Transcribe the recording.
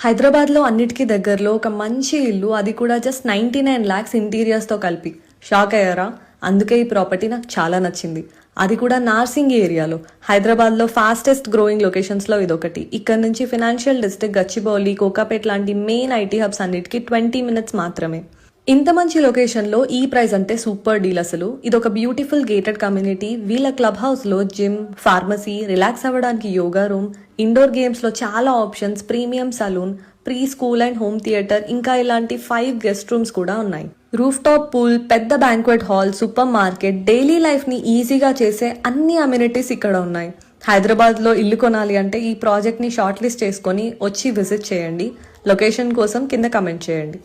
హైదరాబాద్లో అన్నిటికీ దగ్గరలో ఒక మంచి ఇల్లు, అది కూడా జస్ట్ 99 lakhs ఇంటీరియర్స్తో కలిపి. షాక్ అయ్యారా? అందుకే ఈ ప్రాపర్టీ నాకు చాలా నచ్చింది. అది కూడా నార్సింగ్ ఏరియాలో. హైదరాబాద్లో ఫాస్టెస్ట్ గ్రోయింగ్ లొకేషన్స్లో ఇదొకటి. ఇక్కడ నుంచి ఫినాన్షియల్ డిస్ట్రిక్ట్, గచ్చిబౌలి, కోకాపేట్ లాంటి మెయిన్ ఐటీ హబ్స్ అన్నిటికీ 20 minutes మాత్రమే. ఇంత మంచి లొకేషన్లో ఈ ప్రైస్ అంటే సూపర్ డీల్ అసలు. ఇదొక బ్యూటిఫుల్ గేటెడ్ కమ్యూనిటీ. వీళ్ళ క్లబ్ హౌస్లో జిమ్, ఫార్మసీ, రిలాక్స్ అవ్వడానికి యోగా రూమ్, ఇండోర్ గేమ్స్లో చాలా options, premium salon, pre school and home theatre, ఇంకా ఇలాంటి 5 గెస్ట్ రూమ్స్ కూడా ఉన్నాయి. రూఫ్ టాప్ పూల్, పెద్ద banquet hall, super market, daily లైఫ్ని ఈజీగా చేసే అన్ని అమ్యూనిటీస్ ఇక్కడ ఉన్నాయి. హైదరాబాద్లో ఇల్లు కొనాలి అంటే ఈ ప్రాజెక్ట్ని షార్ట్ లిస్ట్ చేసుకొని వచ్చి విజిట్ చేయండి. లొకేషన్ కోసం కింద కమెంట్ చేయండి.